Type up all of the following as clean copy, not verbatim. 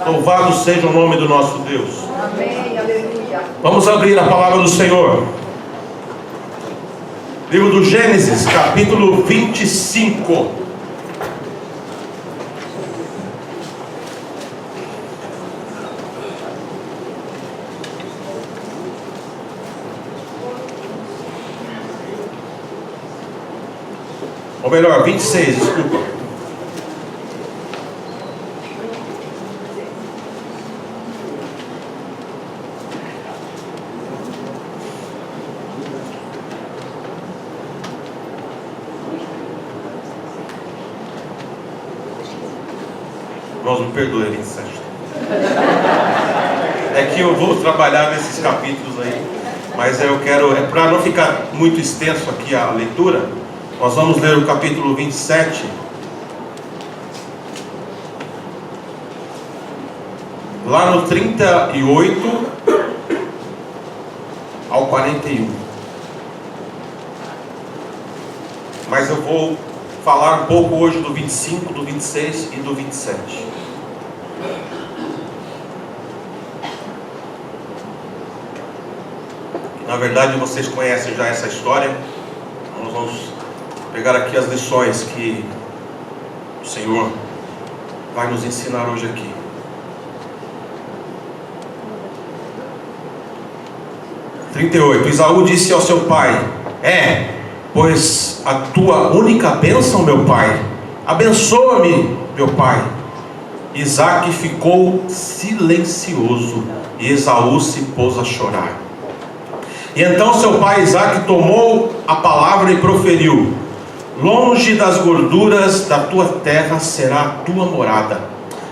Louvado seja o nome do nosso Deus. Amém, aleluia. Vamos abrir a palavra do Senhor. Livro do Gênesis, capítulo 25. Ou melhor, 26, desculpa. Irmãos, me perdoem, 27. É que eu vou trabalhar nesses capítulos aí, mas eu quero, para não ficar muito extenso aqui a leitura, nós vamos ler o capítulo 27, lá no 38 ao 41. Mas eu vou falar um pouco hoje do 25, do 26 e do 27. Na verdade, vocês conhecem já essa história. Nós vamos pegar aqui as lições que o Senhor vai nos ensinar hoje aqui. Esaú disse ao seu pai: pois a tua única bênção, meu pai, abençoa-me, meu pai. Isaque ficou silencioso e Esaú se pôs a chorar. E então seu pai Isaque tomou a palavra e proferiu: longe das gorduras da tua terra será a tua morada,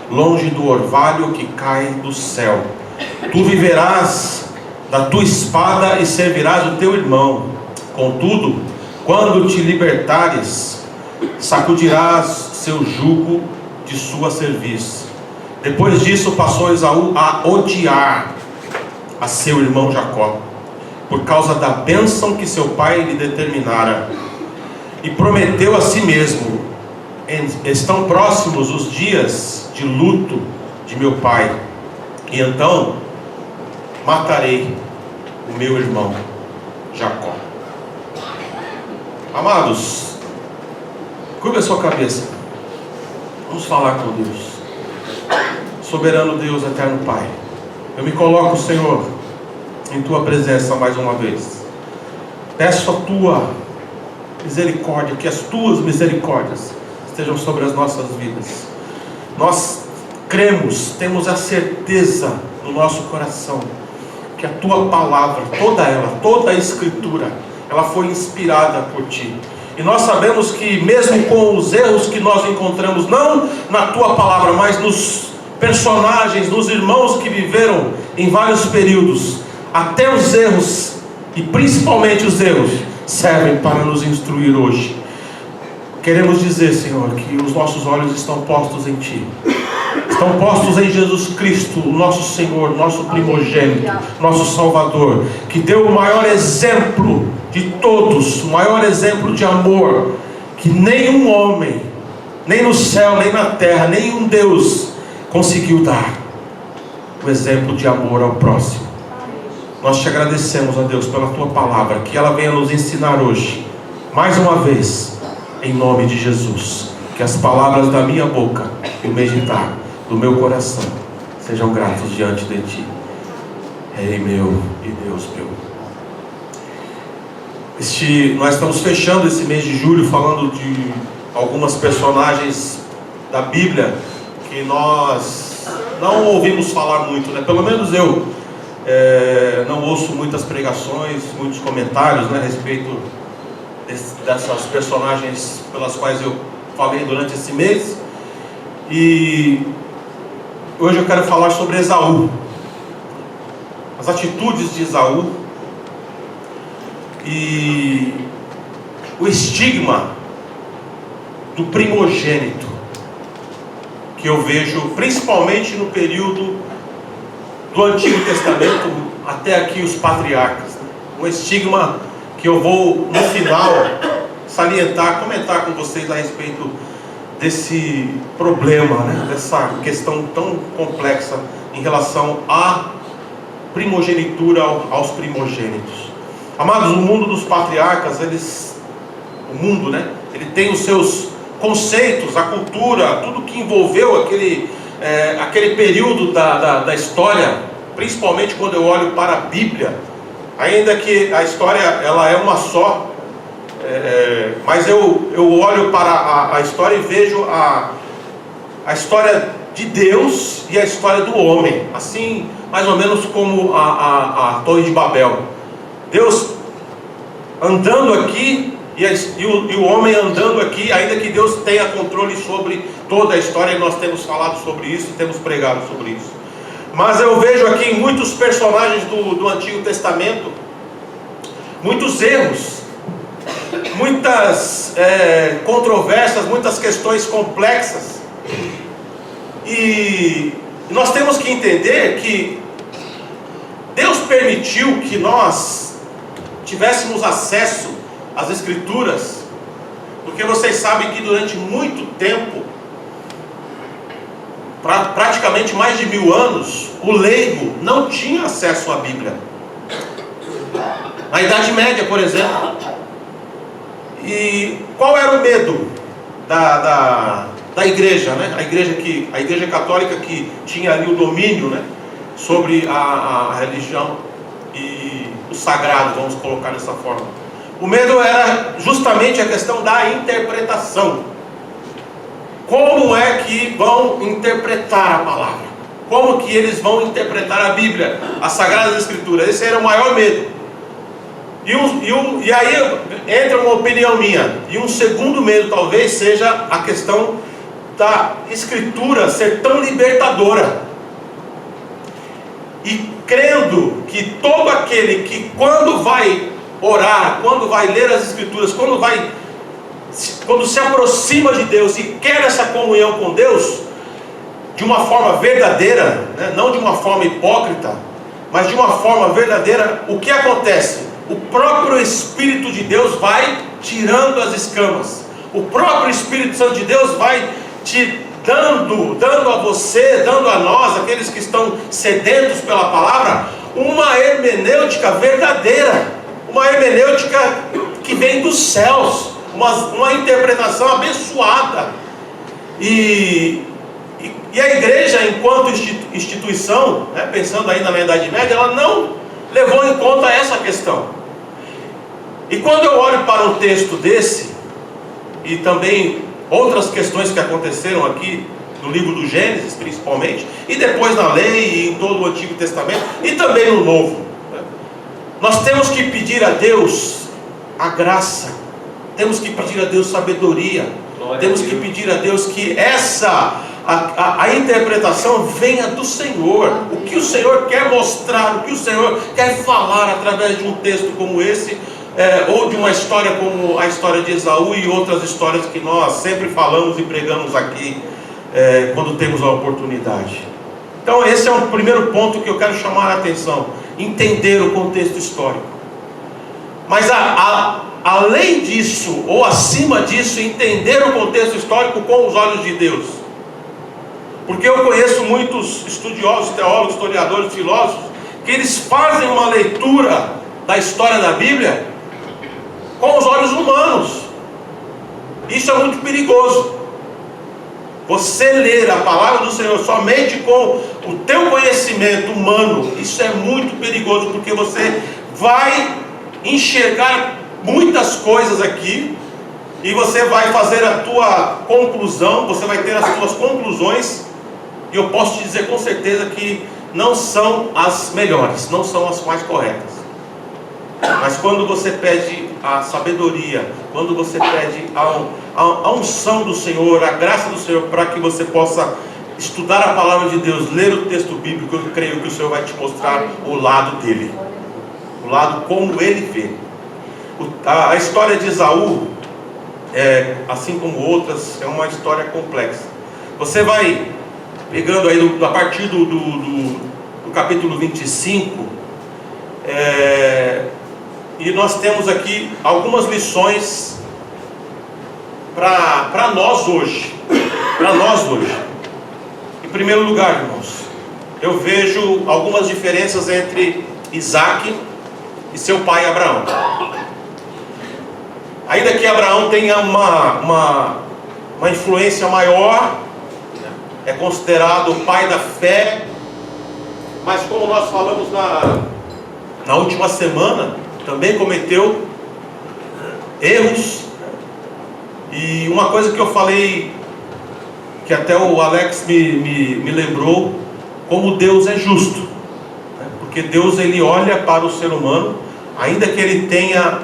longe do orvalho que cai do céu. Tu viverás da tua espada e servirás o teu irmão. Contudo, quando te libertares, sacudirás seu jugo de sua cerviz. Depois disso passou Esaú a odiar a seu irmão Jacó, por causa da bênção que seu pai lhe determinara, e prometeu a si mesmo: estão próximos os dias de luto de meu pai, e então matarei o meu irmão Jacó. Amados, curva a sua cabeça. Vamos falar com Deus. Soberano Deus, eterno Pai, eu me coloco, Senhor, em tua presença mais uma vez. Peço a tua misericórdia, que as tuas misericórdias estejam sobre as nossas vidas. Nós cremos, temos a certeza no nosso coração que a tua palavra, toda ela, toda a escritura, ela foi inspirada por ti. E nós sabemos que mesmo com os erros que nós encontramos, não na tua palavra, mas nos personagens, nos irmãos que viveram em vários períodos, até os erros, e principalmente os erros, servem para nos instruir hoje. Queremos dizer, Senhor, que os nossos olhos estão postos em ti, estão postos em Jesus Cristo, o nosso Senhor, nosso primogênito, nosso Salvador, que deu o maior exemplo de todos, o maior exemplo de amor, que nenhum homem, nem no céu, nem na terra, nenhum Deus conseguiu dar, o exemplo de amor ao próximo. Nós te agradecemos, ó Deus, pela tua palavra, que ela venha nos ensinar hoje, mais uma vez, em nome de Jesus. Que as palavras da minha boca e o meditar do meu coração sejam gratos diante de ti, Rei meu e Deus meu. Nós estamos fechando esse mês de julho falando de algumas personagens da Bíblia que nós não ouvimos falar muito, né? Pelo menos eu não ouço muitas pregações, muitos comentários, né, a respeito dessas personagens pelas quais eu falei durante esse mês. E hoje eu quero falar sobre Esaú, as atitudes de Esaú e o estigma do primogênito que eu vejo principalmente no período do Antigo Testamento até aqui os patriarcas. Um estigma que eu vou no final salientar, comentar com vocês a respeito desse problema, né? Dessa questão tão complexa em relação à primogenitura aos primogênitos. Amados, o mundo dos patriarcas, o mundo, né? Ele tem os seus conceitos, a cultura, tudo que envolveu aquele período da história, principalmente quando eu olho para a Bíblia, ainda que a história ela é uma só, mas eu olho para a história e vejo a história de Deus e a história do homem, assim mais ou menos como a Torre de Babel. Deus andando aqui e o homem andando aqui, ainda que Deus tenha controle sobre toda a história, e nós temos falado sobre isso, temos pregado sobre isso. Mas eu vejo aqui em muitos personagens do Antigo Testamento muitos erros, muitas controvérsias, muitas questões complexas. E nós temos que entender que Deus permitiu que nós tivéssemos acesso às Escrituras, porque vocês sabem que durante muito tempo, praticamente mais de 1000 anos, o leigo não tinha acesso à Bíblia. Na Idade Média, por exemplo. E qual era o medo da igreja, né? A igreja católica que tinha ali o domínio, né, sobre a religião e o sagrado, vamos colocar dessa forma. O medo era justamente a questão da interpretação. Como é que vão interpretar a palavra? Como que eles vão interpretar a Bíblia, as Sagradas Escrituras? Esse era o maior medo. E aí entra uma opinião minha. E um segundo medo talvez seja a questão da Escritura ser tão libertadora. E crendo que todo aquele que quando vai orar, quando vai ler as Escrituras, quando se aproxima de Deus e quer essa comunhão com Deus, de uma forma verdadeira, né? Não de uma forma hipócrita, mas de uma forma verdadeira, o que acontece? O próprio Espírito de Deus vai tirando as escamas. O próprio Espírito Santo de Deus vai te dando a você, dando a nós, aqueles que estão sedentos pela palavra, uma hermenêutica verdadeira, uma hermenêutica que vem dos céus, uma interpretação abençoada. E a igreja, enquanto instituição, né, pensando ainda na Idade Média, ela não levou em conta essa questão. E quando eu olho para um texto desse, e também outras questões que aconteceram aqui no livro do Gênesis principalmente, e depois na lei e em todo o Antigo Testamento, e também no Novo, nós temos que pedir a Deus a graça, temos que pedir a Deus sabedoria, temos que pedir a Deus que a interpretação venha do Senhor. O que o Senhor quer mostrar, o que o Senhor quer falar através de um texto como esse, ou de uma história como a história de Esaú e outras histórias que nós sempre falamos e pregamos aqui, quando temos a oportunidade. Então esse é um primeiro ponto que eu quero chamar a atenção: entender o contexto histórico. Mas além disso, ou acima disso, entender o contexto histórico com os olhos de Deus. Porque eu conheço muitos estudiosos, teólogos, historiadores, filósofos, que eles fazem uma leitura da história da Bíblia com os olhos humanos. Isso é muito perigoso. Você ler a palavra do Senhor somente com o teu conhecimento humano, isso é muito perigoso, porque você vai enxergar muitas coisas aqui, e você vai fazer a tua conclusão, você vai ter as tuas conclusões, e eu posso te dizer com certeza que não são as melhores, não são as mais corretas. Mas quando você pede a sabedoria, quando você pede a unção do Senhor, a graça do Senhor, para que você possa estudar a palavra de Deus, ler o texto bíblico, eu creio que o Senhor vai te mostrar o lado dele, o lado como ele vê. A história de Esaú, assim como outras, é uma história complexa. Você vai pegando aí a partir do capítulo 25, e nós temos aqui algumas lições para nós hoje. Para nós hoje. Em primeiro lugar, irmãos, eu vejo algumas diferenças entre Isaac e seu pai Abraão. Ainda que Abraão tenha uma influência maior, é considerado o pai da fé, mas como nós falamos na última semana, também cometeu erros. E uma coisa que eu falei, que até o Alex me lembrou, como Deus é justo, né? Porque Deus, ele olha para o ser humano, ainda que ele tenha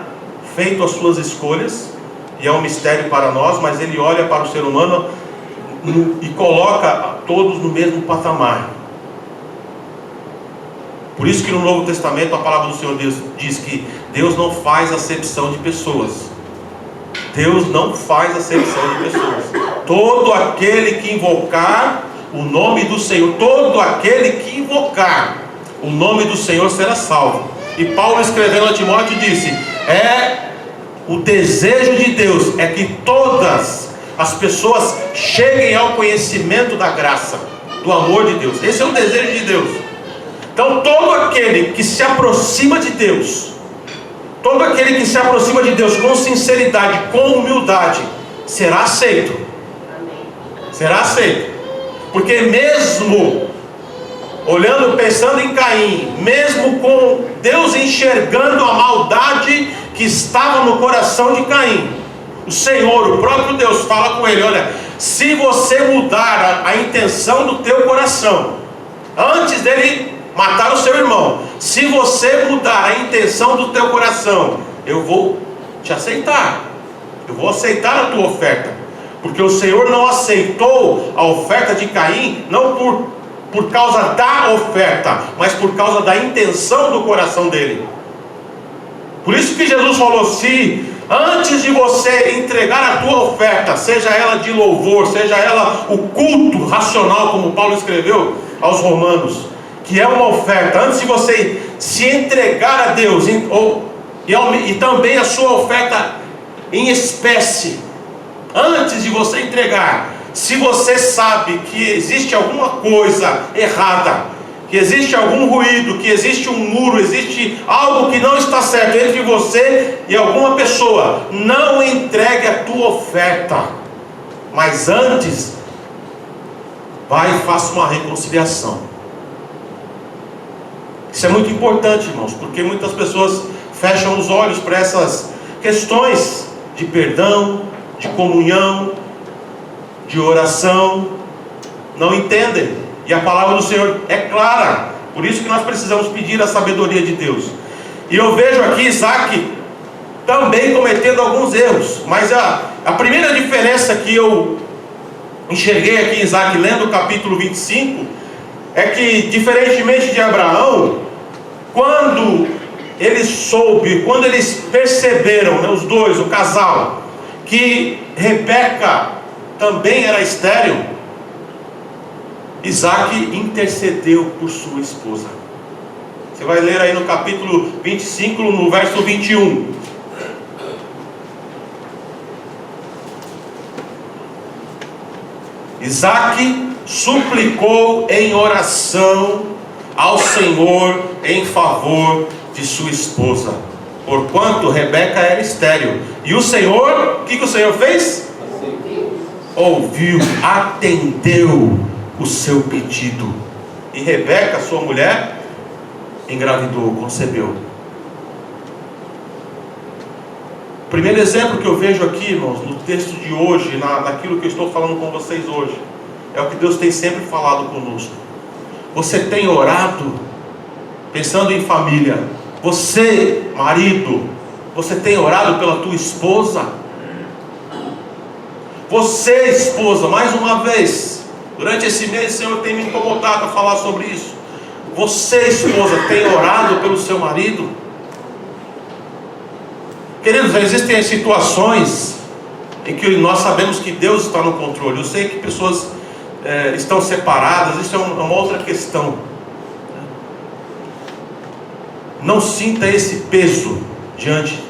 feito as suas escolhas, e é um mistério para nós, mas ele olha para o ser humano e coloca todos no mesmo patamar. Por isso que no Novo Testamento a palavra do Senhor diz que Deus não faz acepção de pessoas. Deus não faz acepção de pessoas. Todo aquele que invocar o nome do Senhor, todo aquele que invocar o nome do Senhor será salvo. E Paulo, escrevendo a Timóteo, disse: o desejo de Deus é que todas as pessoas cheguem ao conhecimento da graça, do amor de Deus. Esse é o desejo de Deus. Então todo aquele que se aproxima de Deus, todo aquele que se aproxima de Deus com sinceridade, com humildade, será aceito. Será aceito. Porque mesmo olhando, pensando em Caim, mesmo com Deus enxergando a maldade que estava no coração de Caim, o Senhor, o próprio Deus, fala com ele: olha, se você mudar a intenção do teu coração, antes dele matar o seu irmão, se você mudar a intenção do teu coração, eu vou te aceitar, eu vou aceitar a tua oferta. Porque o Senhor não aceitou a oferta de Caim, não por causa da oferta, mas por causa da intenção do coração dele. Por isso que Jesus falou: se antes de você entregar a tua oferta, seja ela de louvor, seja ela o culto racional, como Paulo escreveu aos Romanos, que é uma oferta, antes de você se entregar a Deus, e também a sua oferta em espécie, antes de você entregar, se você sabe que existe alguma coisa errada, que existe algum ruído, que existe um muro, existe algo que não está certo entre você e alguma pessoa, não entregue a tua oferta, mas antes vai e faça uma reconciliação. Isso é muito importante, irmãos, porque muitas pessoas fecham os olhos para essas questões de perdão, de comunhão, de oração, não entendem. E a palavra do Senhor é clara. Por isso que nós precisamos pedir a sabedoria de Deus. E eu vejo aqui Isaac também cometendo alguns erros. Mas a primeira diferença que eu enxerguei aqui em Isaac, lendo o capítulo 25, é que, diferentemente de Abraão, quando eles perceberam, né, os dois, o casal, que Rebeca também era estéril, Isaac intercedeu por sua esposa. Você vai ler aí no capítulo 25, no verso 21. Isaac suplicou em oração ao Senhor em favor de sua esposa, porquanto Rebeca era estéril. E o Senhor, o que o Senhor fez? Ouviu, atendeu o seu pedido. E Rebeca, sua mulher, engravidou, concebeu. O primeiro exemplo que eu vejo aqui, irmãos, no texto de hoje, naquilo que eu estou falando com vocês hoje, é o que Deus tem sempre falado conosco. Você tem orado pensando em família? Você, marido, você tem orado pela tua esposa? Você, esposa, mais uma vez, durante esse mês o Senhor tem me incomodado a falar sobre isso. Você, esposa, tem orado pelo seu marido? Queridos, existem situações em que nós sabemos que Deus está no controle. Eu sei que pessoas estão separadas, isso é uma outra questão. Não sinta esse peso diante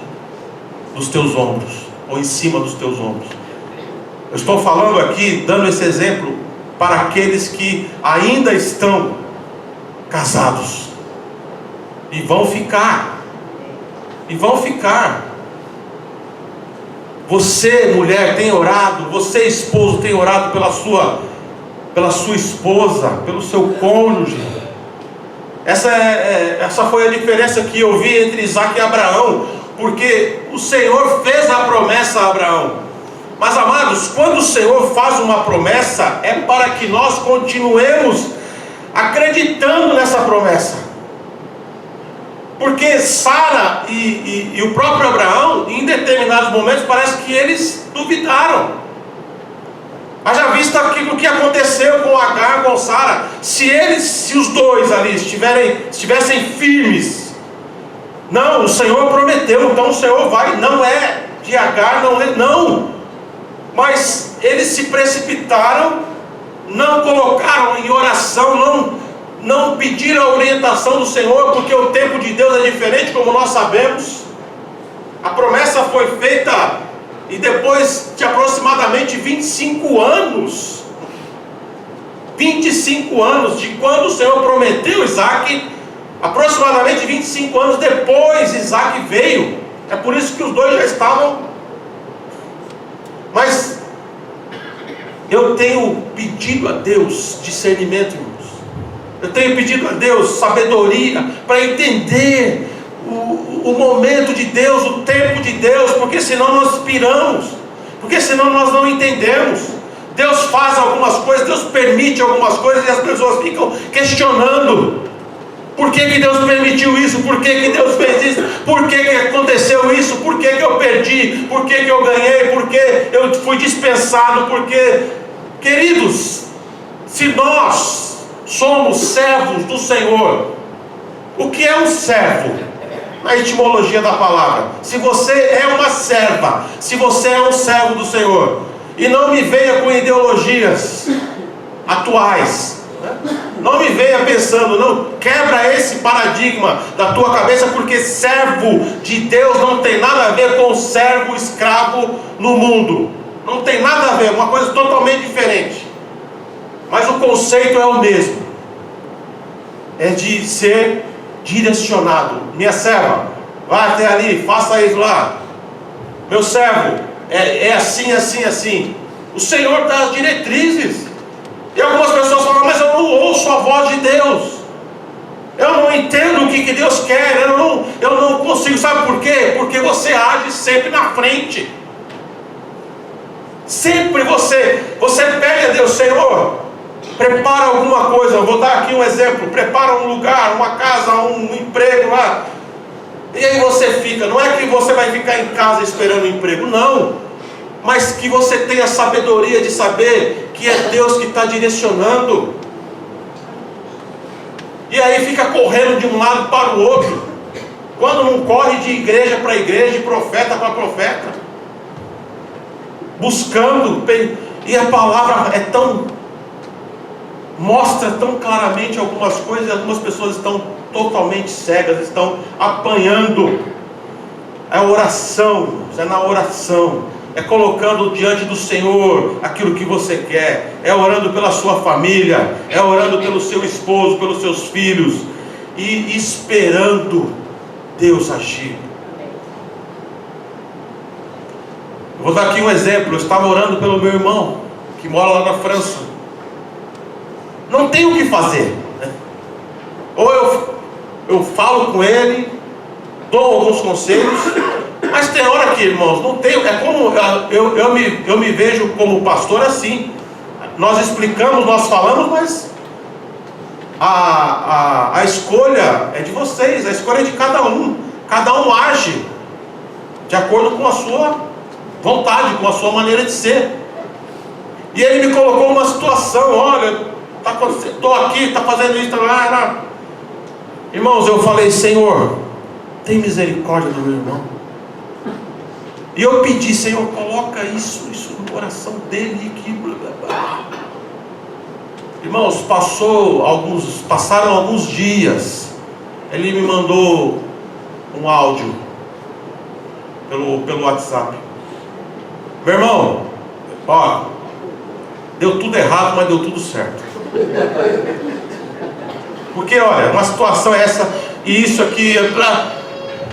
dos teus ombros, ou em cima dos teus ombros. Eu estou falando aqui, dando esse exemplo para aqueles que ainda estão casados e vão ficar. Você, mulher, tem orado, você, esposo, tem orado pela sua esposa, pelo seu cônjuge. Essa foi a diferença que eu vi entre Isaac e Abraão, porque o Senhor fez a promessa a Abraão. Mas, amados, quando o Senhor faz uma promessa, é para que nós continuemos acreditando nessa promessa. Porque Sara e o próprio Abraão, em determinados momentos, parece que eles duvidaram. Haja vista aquilo que aconteceu com Agar, com Sara. Se os dois ali estivessem firmes, não, o Senhor prometeu, então o Senhor vai, não é de Agar, não. Mas eles se precipitaram, não colocaram em oração, não pediram a orientação do Senhor, porque o tempo de Deus é diferente, como nós sabemos. A promessa foi feita, e depois de aproximadamente 25 anos de quando o Senhor prometeu Isaac, aproximadamente 25 anos depois Isaac veio. É por isso que os dois já estavam. Mas eu tenho pedido a Deus discernimento, irmãos. Eu tenho pedido a Deus sabedoria para entender o momento de Deus, o tempo de Deus, porque senão nós piramos, porque senão nós não entendemos. Deus faz algumas coisas, Deus permite algumas coisas, e as pessoas ficam questionando: por que Deus permitiu isso? Por que Deus fez isso? Por que aconteceu isso? Por que eu perdi? Por que eu ganhei? Por que eu fui dispensado? Porque, queridos, se nós somos servos do Senhor, o que é um servo? Na etimologia da palavra, se você é uma serva, se você é um servo do Senhor, e não me venha com ideologias atuais, não me venha pensando, não, quebra esse paradigma da tua cabeça, porque servo de Deus não tem nada a ver com servo escravo no mundo, não tem nada a ver, uma coisa totalmente diferente, mas o conceito é o mesmo, é de ser direcionado. Minha serva, vai até ali, faça isso lá. Meu servo, é assim, assim, assim. O Senhor dá as diretrizes. E algumas pessoas falam: mas eu não ouço a voz de Deus, eu não entendo o que Deus quer, eu não consigo. Sabe por quê? Porque você age sempre na frente. Sempre você pede a Deus: Senhor, prepara alguma coisa. Eu vou dar aqui um exemplo: prepara um lugar, uma casa, um emprego lá. E aí você fica, não é que você vai ficar em casa esperando um emprego, não, mas que você tenha sabedoria de saber que é Deus que está direcionando. E aí fica correndo de um lado para o outro, quando não corre de igreja para igreja, de profeta para profeta, buscando. E a palavra mostra tão claramente algumas coisas, e algumas pessoas estão totalmente cegas, estão apanhando. É oração, é na oração, é colocando diante do Senhor aquilo que você quer, é orando pela sua família, é orando pelo seu esposo, pelos seus filhos, e esperando Deus agir. Eu vou dar aqui um exemplo. Eu estava orando pelo meu irmão, que mora lá na França. Não tem o que fazer, né? Ou eu falo com ele, dou alguns conselhos, mas tem hora que, irmãos, não tem. É como eu me vejo como pastor assim. Nós explicamos, nós falamos, mas a escolha é de vocês, a escolha é de cada um. Cada um age de acordo com a sua vontade, com a sua maneira de ser. E ele me colocou numa situação: olha, estou aqui, está fazendo isso, lá. Irmãos, eu falei: Senhor, tem misericórdia do meu irmão. E eu pedi: Senhor, coloca isso no coração dele aqui. Irmãos, passaram alguns dias, ele me mandou um áudio pelo WhatsApp: meu irmão, Ó, deu tudo errado, mas deu tudo certo. Porque olha, uma situação é essa, e isso aqui é pra...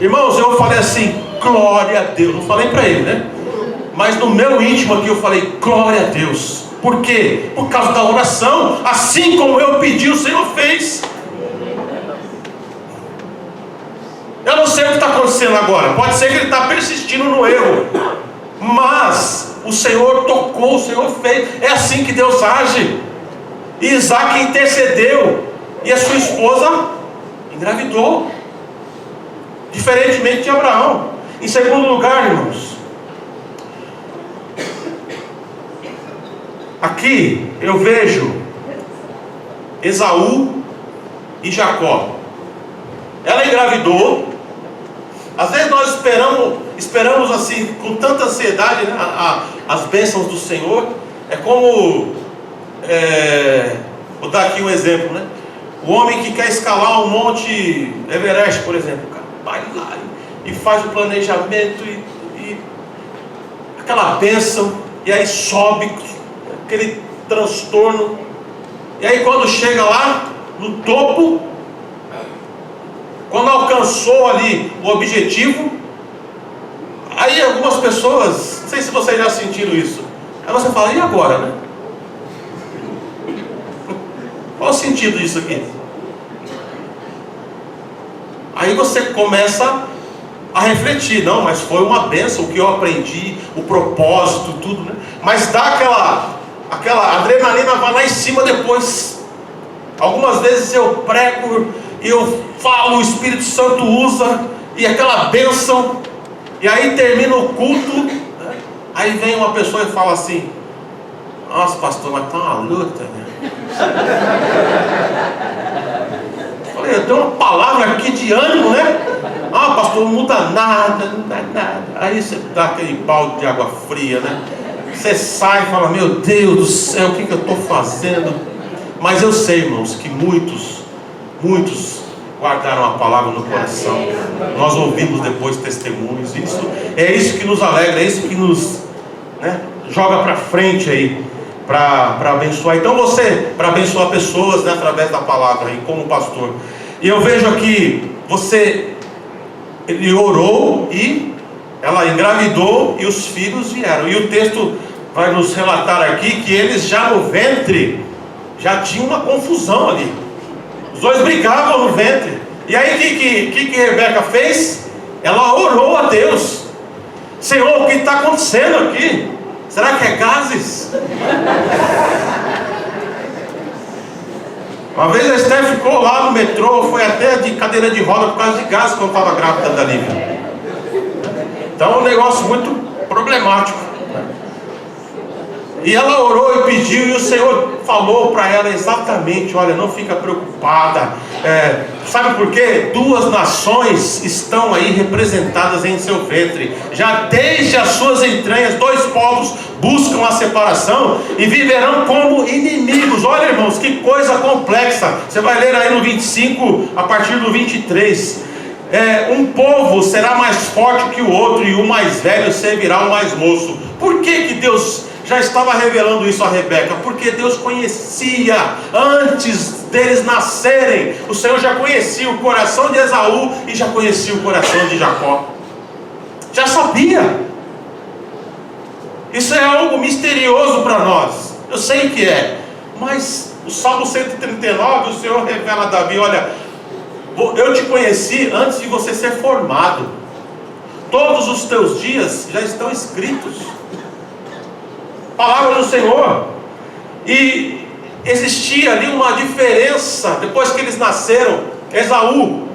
Irmãos, eu falei assim, glória a Deus. Não falei para ele, né? Mas no meu íntimo aqui eu falei, glória a Deus. Por quê? Por causa da oração. Assim como eu pedi, o Senhor fez. Eu não sei o que está acontecendo agora. Pode ser que ele está persistindo no erro, mas o Senhor tocou, o Senhor fez. É assim que Deus age. E Isaac intercedeu, e a sua esposa engravidou, diferentemente de Abraão. Em segundo lugar, irmãos, aqui eu vejo Esaú e Jacó. Ela engravidou. Às vezes nós esperamos assim, com tanta ansiedade, né, as bênçãos do Senhor. É como, vou dar aqui um exemplo, né? O homem que quer escalar um monte Everest, por exemplo, o cara vai lá e faz o planejamento e aquela bênção, e aí sobe aquele transtorno, e aí quando chega lá no topo, quando alcançou ali o objetivo, aí algumas pessoas, não sei se vocês já sentiram isso, aí você fala, e agora, né? Qual o sentido disso aqui? Aí você começa a refletir, não, mas foi uma bênção o que eu aprendi, o propósito, tudo, né? Mas dá aquela adrenalina, vai lá em cima depois. Algumas vezes eu prego e eu falo, o Espírito Santo usa, e aquela bênção, e aí termina o culto, né? Aí vem uma pessoa e fala assim, nossa pastor, mas tá uma luta, né? Falei, eu tenho uma palavra aqui de ânimo, né? Ah, pastor, não muda nada, não dá nada. Aí você dá aquele balde de água fria, né? Você sai e fala, meu Deus do céu, o que eu estou fazendo? Mas eu sei, irmãos, que muitos guardaram a palavra no coração. Nós ouvimos depois testemunhos. É isso que nos alegra, é isso que nos, né, joga para frente aí, para abençoar. Então você, para abençoar pessoas, né, através da palavra aí, como pastor. E eu vejo aqui, ele orou e ela engravidou e os filhos vieram. E o texto vai nos relatar aqui que eles já no ventre, já tinham uma confusão ali. Os dois brigavam no ventre. E aí o que Rebeca fez? Ela orou a Deus. Senhor, o que está acontecendo aqui? Será que é gases? Uma vez a Esther ficou lá no metrô, foi até de cadeira de roda por causa de gases quando estava grávida da Lívia. Então é um negócio muito problemático. E ela orou e pediu, e o Senhor falou para ela exatamente, olha, não fica preocupada, sabe por quê? 2 nações estão aí representadas em seu ventre, já desde as suas entranhas 2 povos buscam a separação e viverão como inimigos. Olha, irmãos, que coisa complexa. Você vai ler aí no 25, a partir do 23. Um povo será mais forte que o outro, e o mais velho servirá o mais moço. Por que Deus já estava revelando isso a Rebeca? Porque Deus conhecia, antes deles nascerem, o Senhor já conhecia o coração de Esaú e já conhecia o coração de Jacó. Já sabia. Isso é algo misterioso para nós. Eu sei que é. Mas o Salmo 139, o Senhor revela a Davi, olha, eu te conheci antes de você ser formado. Todos os teus dias já estão escritos. Palavra do Senhor. E existia ali uma diferença depois que eles nasceram. Esaú,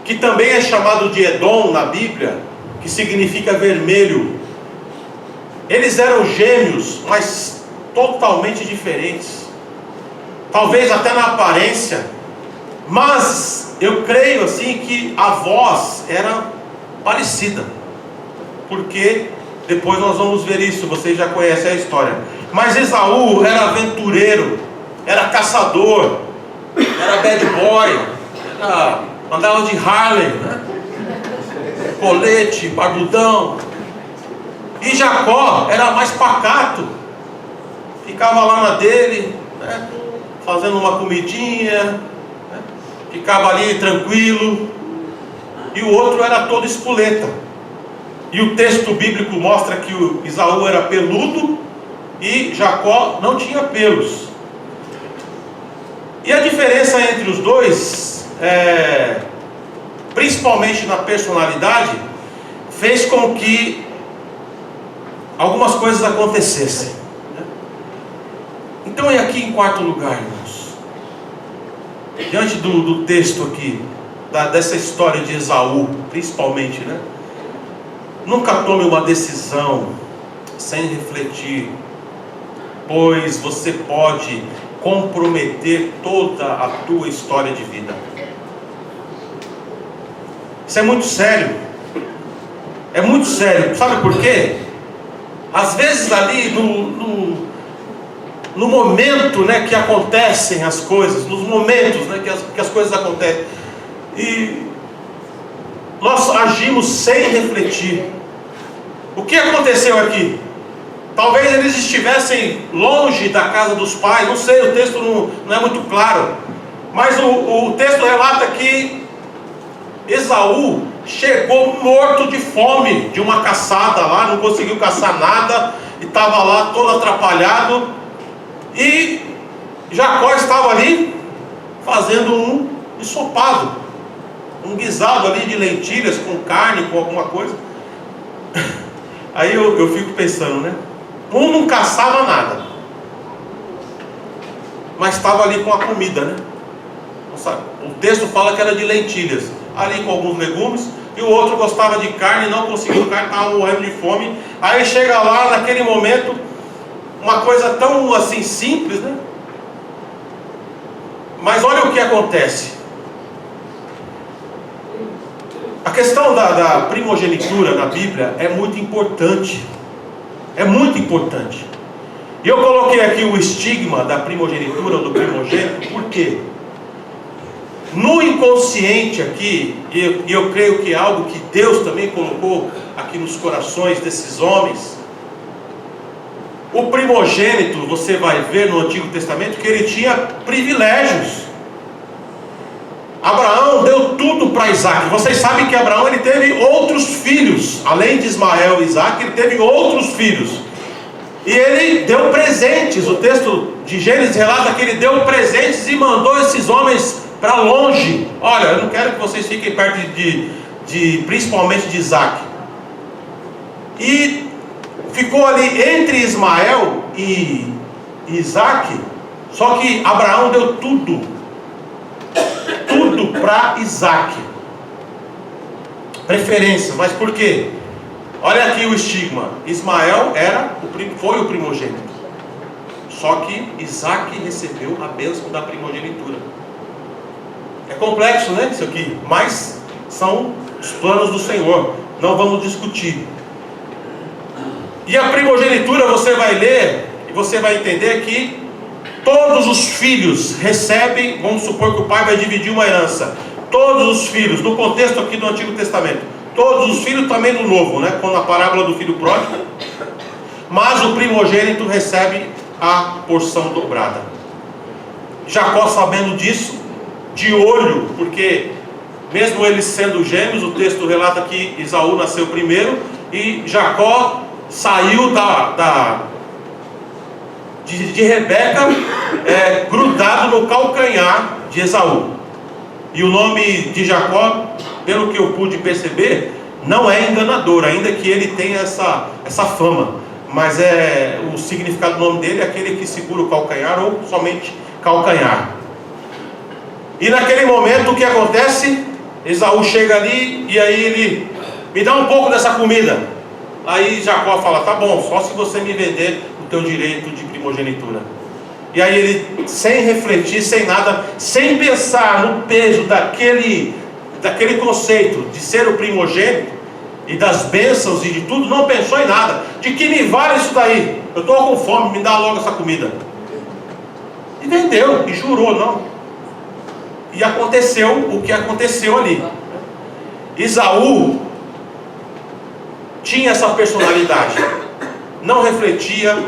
que também é chamado de Edom na Bíblia, que significa vermelho, eles eram gêmeos, mas totalmente diferentes, talvez até na aparência, mas eu creio assim que a voz era parecida, porque depois nós vamos ver isso, vocês já conhecem a história. Mas Esaú era aventureiro, era caçador, era bad boy, andava de Harley, né? Colete, barbudão. E Jacó era mais pacato, ficava lá na dele, né, fazendo uma comidinha, né, ficava ali tranquilo. E o outro era todo espoleta. E o texto bíblico mostra que o Esaú era peludo e Jacó não tinha pelos. E a diferença entre os dois, principalmente na personalidade, fez com que algumas coisas acontecessem, né? Então é aqui em quarto lugar, irmãos, diante do texto aqui, dessa história de Esaú, principalmente, né? Nunca tome uma decisão sem refletir, pois você pode comprometer toda a tua história de vida. Isso é muito sério. É muito sério. Sabe por quê? Às vezes ali no momento, né, que acontecem as coisas, nos momentos, né, que as coisas acontecem, e nós agimos sem refletir. O que aconteceu aqui? Talvez eles estivessem longe da casa dos pais, não sei, o texto não é muito claro, mas o texto relata que Esaú chegou morto de fome de uma caçada lá, não conseguiu caçar nada, e estava lá todo atrapalhado, e Jacó estava ali fazendo um ensopado, um guisado ali de lentilhas com carne, com alguma coisa. Aí eu fico pensando, né? Um não caçava nada, mas estava ali com a comida, né? O texto fala que era de lentilhas, ali com alguns legumes, e o outro gostava de carne, não conseguiu carne, estava morrendo de fome. Aí chega lá, naquele momento, uma coisa tão assim simples, né? Mas olha o que acontece. A questão da primogenitura na Bíblia é muito importante. É muito importante. E eu coloquei aqui o estigma da primogenitura, do primogênito, por quê? No inconsciente aqui, e eu creio que é algo que Deus também colocou aqui nos corações desses homens, o primogênito, você vai ver no Antigo Testamento que ele tinha privilégios. Abraão deu tudo para Isaac. Vocês sabem que Abraão ele teve outros filhos, além de Ismael e Isaac, ele teve outros filhos. E ele deu presentes. O texto de Gênesis relata que ele deu presentes e mandou esses homens para longe. Olha, eu não quero que vocês fiquem perto principalmente de Isaac. E ficou ali entre Ismael e Isaac. Só que Abraão deu tudo para Isaac, preferência. Mas por quê? Olha aqui o estigma. Ismael foi o primogênito, só que Isaac recebeu a bênção da primogenitura. É complexo, né, isso aqui, mas são os planos do Senhor, não vamos discutir. E a primogenitura você vai ler e você vai entender que todos os filhos recebem, vamos supor que o pai vai dividir uma herança. Todos os filhos, no contexto aqui do Antigo Testamento, todos os filhos também no Novo, né? Quando a parábola do filho pródigo, mas o primogênito recebe a porção dobrada. Jacó, sabendo disso, de olho, porque mesmo eles sendo gêmeos, o texto relata que Esaú nasceu primeiro e Jacó saiu de Rebeca grudado no calcanhar de Esaú. E o nome de Jacó, pelo que eu pude perceber, não é enganador, ainda que ele tenha essa fama, mas o significado do nome dele é aquele que segura o calcanhar, ou somente calcanhar. E naquele momento o que acontece? Esaú chega ali e aí ele me dá um pouco dessa comida. Aí Jacó fala, tá bom, só se você me vender o teu direito de primogenitura. E aí ele, sem refletir, sem nada, sem pensar no peso daquele conceito de ser o primogênito e das bênçãos e de tudo, não pensou em nada. De que me vale isso daí? Eu estou com fome, me dá logo essa comida. E vendeu, e jurou, não. E aconteceu o que aconteceu ali. Esaú tinha essa personalidade, não refletia,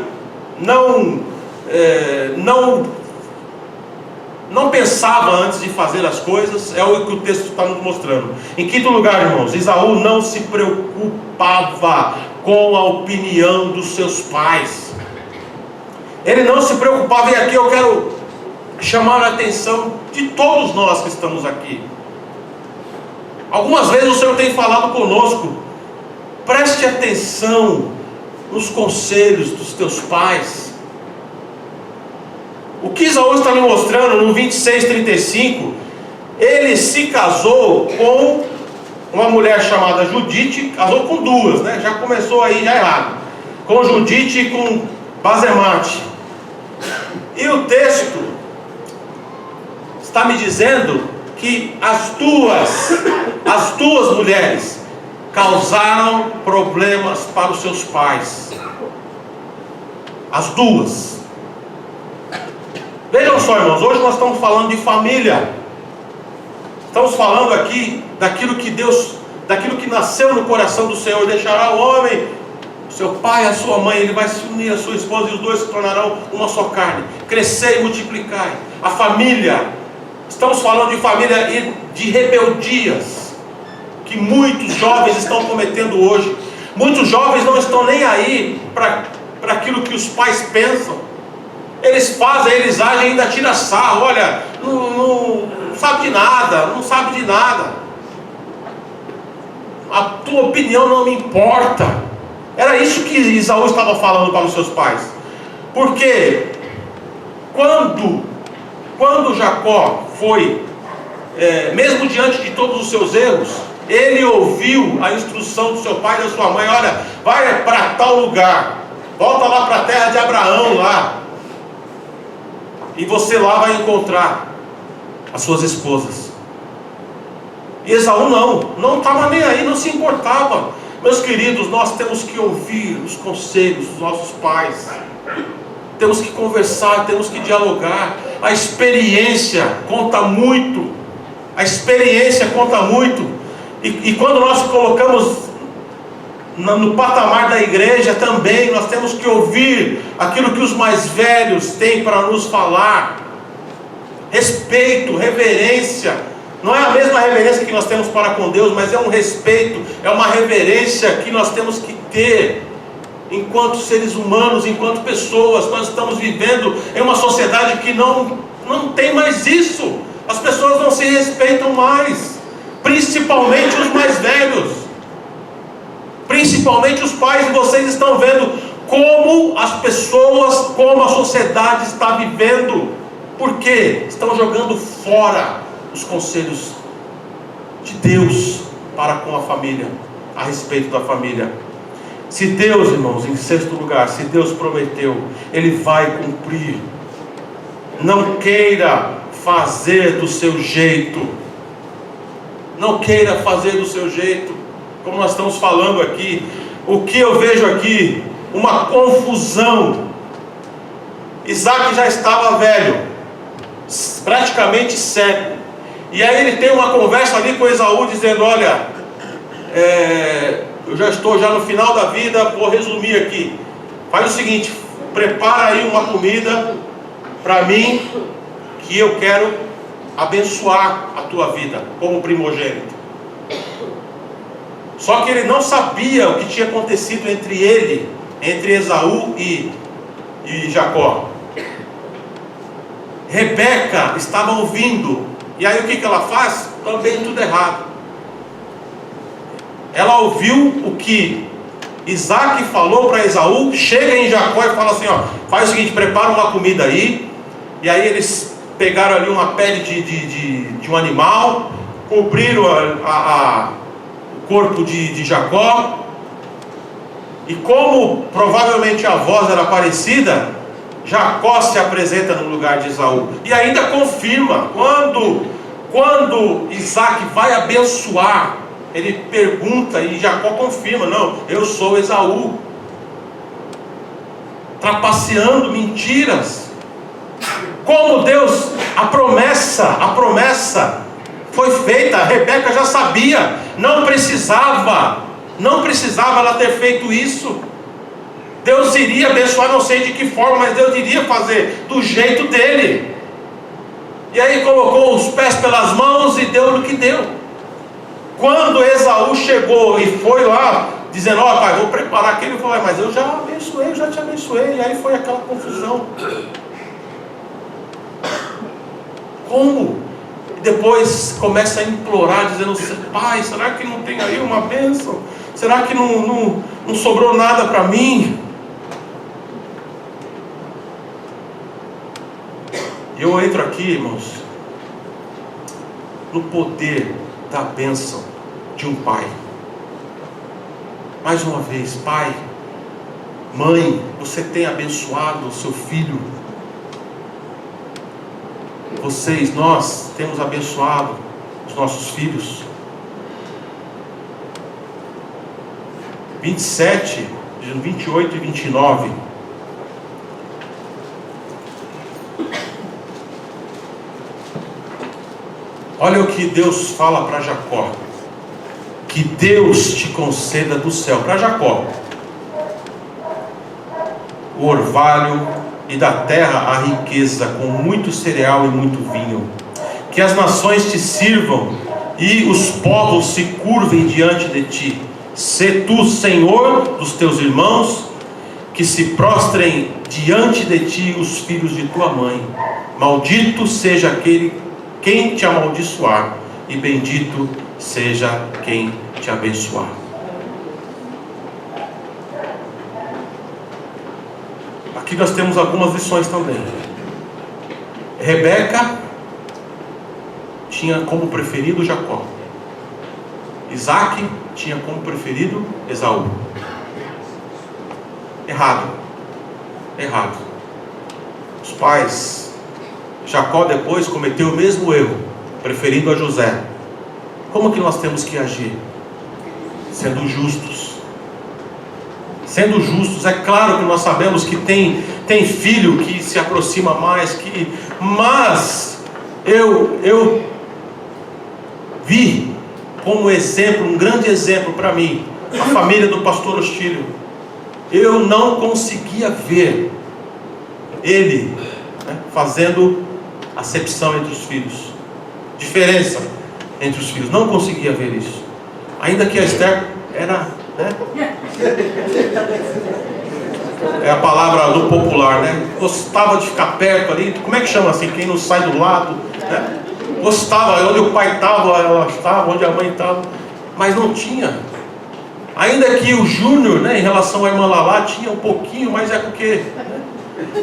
não pensava antes de fazer as coisas. É o que o texto está nos mostrando. Em quinto lugar, irmãos, Esaú não se preocupava com a opinião dos seus pais. Ele não se preocupava, e aqui eu quero chamar a atenção de todos nós que estamos aqui. Algumas vezes o Senhor tem falado conosco: preste atenção nos conselhos dos teus pais. O que Esaú está me mostrando no 26:35, ele se casou com uma mulher chamada Judite, casou com duas, né? Já começou aí já errado, com Judite e com Basemate. E o texto está me dizendo que as duas mulheres causaram problemas para os seus pais. As duas. Vejam só, irmãos, hoje nós estamos falando de família. Estamos falando aqui daquilo que nasceu no coração do Senhor. Deixará o homem, seu pai, a sua mãe, ele vai se unir à sua esposa, e os dois se tornarão uma só carne. Crescei e multiplicai. A família. Estamos falando de família e de rebeldias que muitos jovens estão cometendo hoje. Muitos jovens não estão nem aí para aquilo que os pais pensam. Eles fazem, eles agem, ainda tira sarro. Olha, não sabe de nada, não sabe de nada. A tua opinião não me importa. Era isso que Esaú estava falando para os seus pais. Porque quando Jacó foi, mesmo diante de todos os seus erros, ele ouviu a instrução do seu pai e da sua mãe: olha, vai para tal lugar, volta lá para a terra de Abraão lá, e você lá vai encontrar as suas esposas. E Esaú não estava nem aí, não se importava. Meus queridos, nós temos que ouvir os conselhos dos nossos pais. Temos que conversar, temos que dialogar. A experiência conta muito. A experiência conta muito. E quando nós colocamos no patamar da igreja também, nós temos que ouvir aquilo que os mais velhos têm para nos falar. Respeito, reverência. Não é a mesma reverência que nós temos para com Deus, mas é um respeito, é uma reverência que nós temos que ter enquanto seres humanos, enquanto pessoas. Nós estamos vivendo em uma sociedade que não tem mais isso. As pessoas não se respeitam mais, principalmente os mais velhos, principalmente os pais. E vocês estão vendo como as pessoas, como a sociedade está vivendo. Por quê? Estão jogando fora os conselhos de Deus para com a família, a respeito da família. Se Deus, irmãos, em sexto lugar, se Deus prometeu, Ele vai cumprir. Não queira fazer do seu jeito. Não queira fazer do seu jeito. Como nós estamos falando aqui, o que eu vejo aqui? Uma confusão. Isaac já estava velho, praticamente cego. E aí ele tem uma conversa ali com Esaú, dizendo: olha, eu já estou no final da vida, vou resumir aqui. Faz o seguinte, prepara aí uma comida para mim, que eu quero abençoar a tua vida como primogênito. Só que ele não sabia o que tinha acontecido entre Esaú e Jacó. Rebeca estava ouvindo. E aí o que ela faz? Também tudo errado. Ela ouviu o que Isaac falou para Esaú, chega em Jacó e fala assim: ó, faz o seguinte, prepara uma comida aí. E aí eles pegaram ali uma pele de um animal, cobriram o corpo de Jacó. E como provavelmente a voz era parecida, Jacó se apresenta no lugar de Esaú. E ainda confirma. Quando Isaac vai abençoar, ele pergunta e Jacó confirma: não, eu sou Esaú. Trapaceando mentiras. Como Deus, a promessa foi feita. A Rebeca já sabia, não precisava Não precisava ela ter feito isso. Deus iria abençoar, não sei de que forma, mas Deus iria fazer do jeito dele. E aí colocou os pés pelas mãos e deu no que deu. Quando Esaú chegou e foi lá, dizendo: ó pai, vou preparar aquele, ele falou: mas eu já abençoei, eu já te abençoei. E aí foi aquela confusão. Como? E depois começa a implorar, dizendo: pai, será que não tem aí uma bênção? Será que não sobrou nada para mim? Eu entro aqui, irmãos, no poder da bênção de um pai. Mais uma vez, pai, mãe, você tem abençoado o seu filho. Vocês, nós temos abençoado os nossos filhos. 27, 28 e 29. Olha o que Deus fala para Jacó: que Deus te conceda do céu, para Jacó, o orvalho, e da terra a riqueza, com muito cereal e muito vinho. Que as nações te sirvam e os povos se curvem diante de ti. Sê tu Senhor dos teus irmãos, que se prostrem diante de ti os filhos de tua mãe. Maldito seja aquele quem te amaldiçoar, e bendito seja quem te abençoar. Aqui nós temos algumas lições também. Rebeca tinha como preferido Jacó. Isaac tinha como preferido Esaú. Errado. Os pais, Jacó depois cometeu o mesmo erro, preferindo a José. Como que nós temos que agir? Sendo justos. Sendo justos. É claro que nós sabemos que tem filho que se aproxima mais, mas eu vi como exemplo, um grande exemplo para mim, a família do pastor Ostílio. Eu não conseguia ver ele, fazendo acepção entre os filhos, diferença entre os filhos. Não conseguia ver isso. Ainda que a Esther era, é a palavra do popular, gostava de ficar perto ali. Como é que chama assim? Quem não sai do lado, Gostava, onde o pai estava, ela estava, onde a mãe estava, mas não tinha. Ainda que o Júnior, em relação à irmã Lalá, tinha um pouquinho, mas é porque,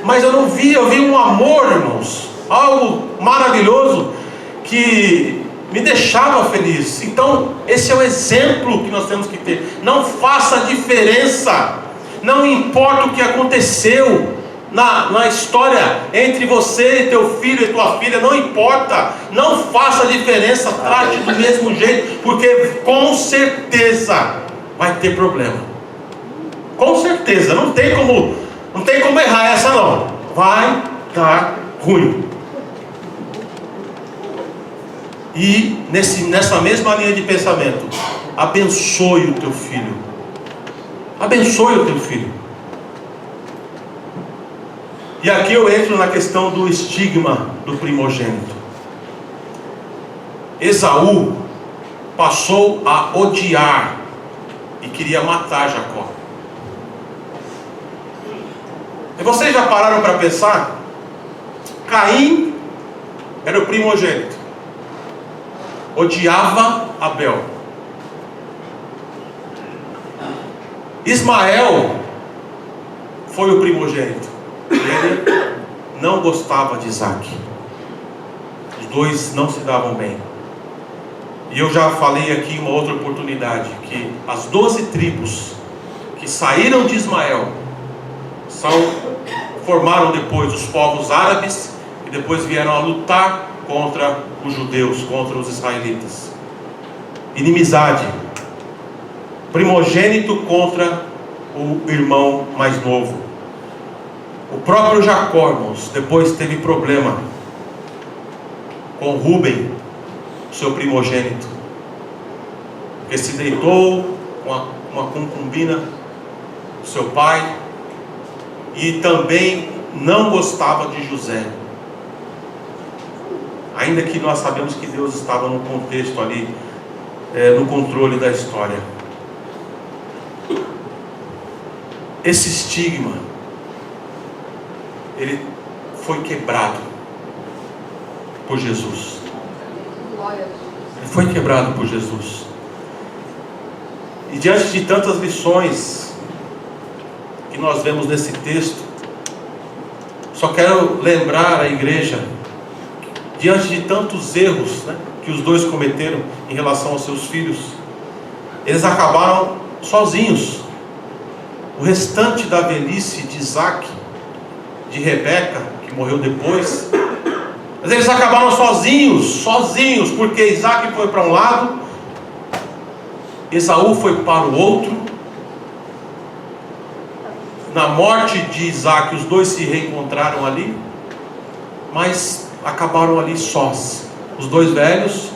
mas eu vi um amor, irmãos, algo maravilhoso que me deixava feliz. Então esse é o exemplo que nós temos que ter. Não faça diferença, não importa o que aconteceu na história entre você e teu filho e tua filha, não importa, não faça diferença, trate do mesmo jeito, porque com certeza vai ter problema. Com certeza, não tem como errar essa não. Vai dar ruim. E nessa mesma linha de pensamento, abençoe o teu filho. Abençoe o teu filho. E aqui eu entro na questão do estigma do primogênito. Esaú passou a odiar e queria matar Jacó. E vocês já pararam para pensar? Caim era o primogênito, odiava Abel. Ismael foi o primogênito, ele não gostava de Isaac. Os dois não se davam bem. E eu já falei aqui em uma outra oportunidade que as 12 tribos que saíram de Ismael formaram depois os povos árabes, e depois vieram a lutar contra os judeus, contra os israelitas. Inimizade. Primogênito contra o irmão mais novo. O próprio Jacó, irmãos, depois teve problema com Rúben, seu primogênito, porque se deitou uma concubina do seu pai, e também não gostava de José. Ainda que nós sabemos que Deus estava no contexto ali, no controle da história. Esse estigma, ele foi quebrado por Jesus. Ele foi quebrado por Jesus. E diante de tantas lições que nós vemos nesse texto, só quero lembrar a igreja, diante de tantos erros, né, que os dois cometeram em relação aos seus filhos, eles acabaram sozinhos. O restante da velhice de Isaac, de Rebeca, que morreu depois, mas eles acabaram sozinhos, porque Isaac foi para um lado, Esaú foi para o outro. Na morte de Isaac, os dois se reencontraram ali, mas acabaram ali sós. Os dois velhos.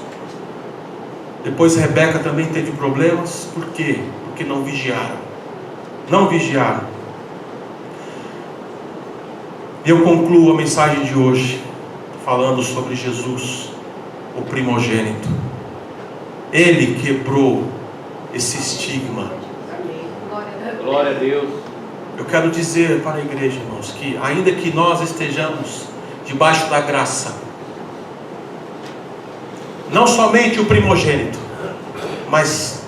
Depois Rebeca também teve problemas. Por quê? Porque não vigiaram. Não vigiaram. E eu concluo a mensagem de hoje falando sobre Jesus, o primogênito. Ele quebrou esse estigma. Glória a Deus. Eu quero dizer para a igreja, irmãos, que ainda que nós estejamos debaixo da graça, não somente o primogênito, mas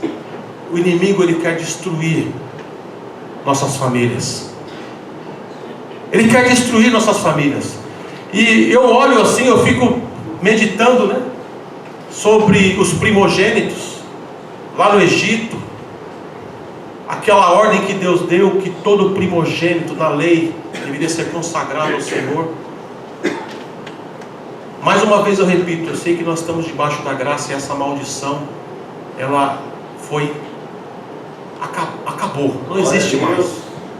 o inimigo, ele quer destruir nossas famílias. Ele quer destruir nossas famílias. E eu olho assim, eu fico meditando, né, sobre os primogênitos lá no Egito. Aquela ordem que Deus deu, que todo primogênito na lei deveria ser consagrado ao Senhor. Mais uma vez eu repito, eu sei que nós estamos debaixo da graça, e essa maldição, ela foi, acabou, não existe mais.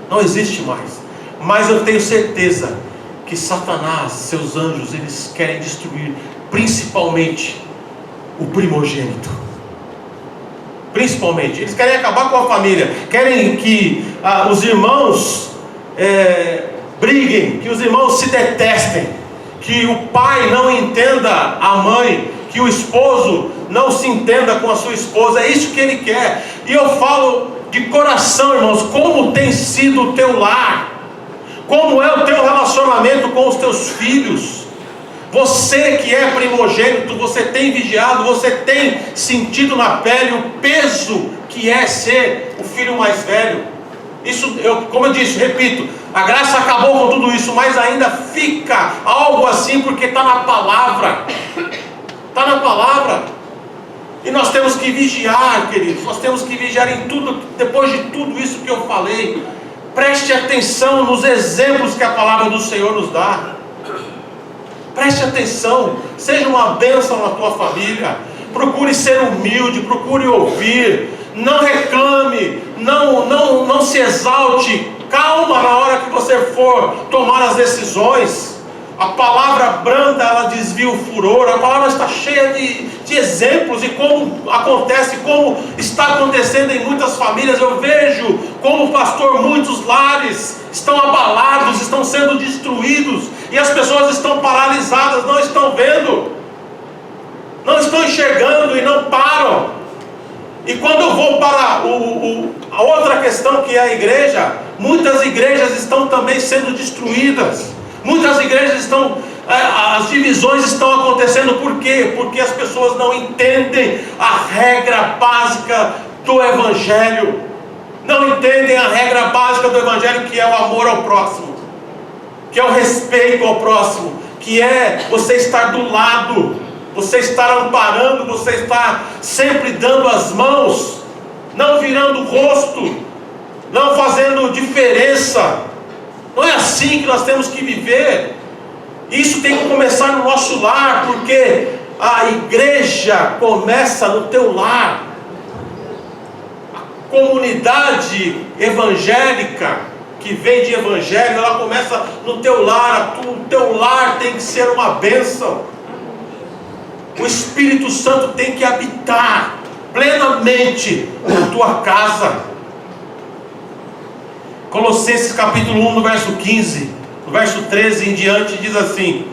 Não existe mais. Mas eu tenho certeza que Satanás, seus anjos, eles querem destruir principalmente o primogênito. Principalmente, eles querem acabar com a família, querem que os irmãos briguem, que os irmãos se detestem, que o pai não entenda a mãe, que o esposo não se entenda com a sua esposa. É isso que ele quer. E eu falo de coração, irmãos, como tem sido o teu lar, como é o teu relacionamento com os teus filhos. Você que é primogênito, você tem vigiado, você tem sentido na pele o peso que é ser o filho mais velho. Isso, como eu disse, repito, a graça acabou com tudo isso, mas ainda fica algo assim, porque está na palavra. Está na palavra. E nós temos que vigiar, queridos. Nós temos que vigiar em tudo. Depois de tudo isso que eu falei, preste atenção nos exemplos que a palavra do Senhor nos dá. Preste atenção, seja uma bênção na tua família. Procure ser humilde, procure ouvir. Não reclame, não se exalte. Calma na hora que você for tomar as decisões. A palavra branda, ela desvia o furor. A palavra está cheia de exemplos, e como acontece, como está acontecendo em muitas famílias. Eu vejo como pastor, muitos lares estão abalados, estão sendo destruídos, e as pessoas estão paralisadas, não estão vendo, não estão enxergando e não param. E quando eu vou para a outra questão, que é a igreja, muitas igrejas estão também sendo destruídas. Muitas igrejas estão, as divisões estão acontecendo. Por quê? Porque as pessoas não entendem a regra básica do Evangelho. Não entendem a regra básica do Evangelho, que é o amor ao próximo, que é o respeito ao próximo, que é você estar do lado, você estar amparando, você estar sempre dando as mãos, não virando o rosto, não fazendo diferença. Não é assim que nós temos que viver. Isso tem que começar no nosso lar, porque a igreja começa no teu lar. A comunidade evangélica que vem de evangelho, ela começa no teu lar. O teu lar tem que ser uma bênção. O Espírito Santo tem que habitar plenamente na tua casa. Colossenses capítulo 1, no verso 15, no verso 13 em diante, diz assim: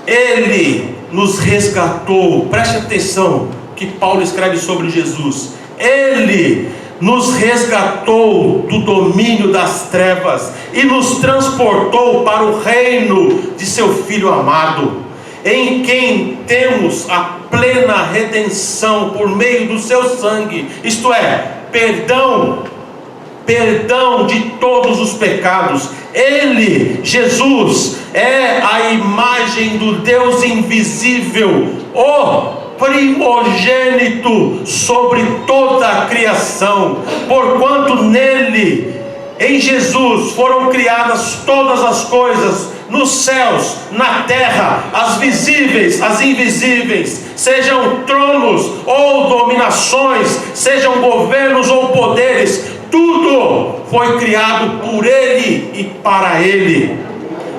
Ele nos resgatou. Preste atenção que Paulo escreve sobre Jesus. Ele nos resgatou do domínio das trevas e nos transportou para o reino de seu Filho amado, em quem temos a plena redenção por meio do seu sangue, isto é, perdão de todos os pecados. Ele, Jesus, é a imagem do Deus invisível, o primogênito sobre toda a criação, porquanto nele, em Jesus, foram criadas todas as coisas, nos céus, na terra, as visíveis, as invisíveis, sejam tronos ou dominações, sejam governos ou poderes, tudo foi criado por Ele e para Ele.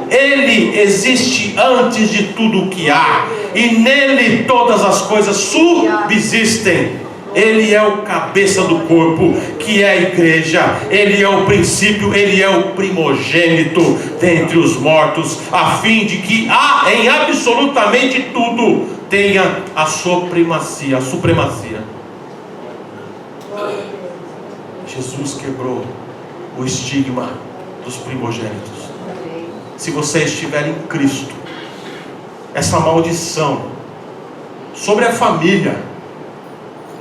Ele existe antes de tudo o que há, e nele todas as coisas subsistem. Ele é o cabeça do corpo, que é a igreja. Ele é o princípio, ele é o primogênito dentre os mortos, a fim de que em absolutamente tudo tenha a supremacia. Jesus quebrou o estigma dos primogênitos. Se você estiver em Cristo, essa maldição sobre a família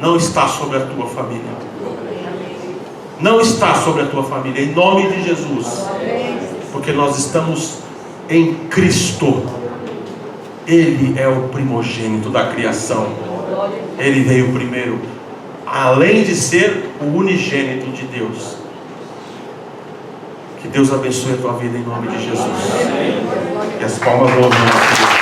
não está sobre a tua família. Não está sobre a tua família, em nome de Jesus. Porque nós estamos em Cristo. Ele é o primogênito da criação. Ele veio primeiro, além de ser o unigênito de Deus. Que Deus abençoe a tua vida em nome de Jesus. E as palmas vão.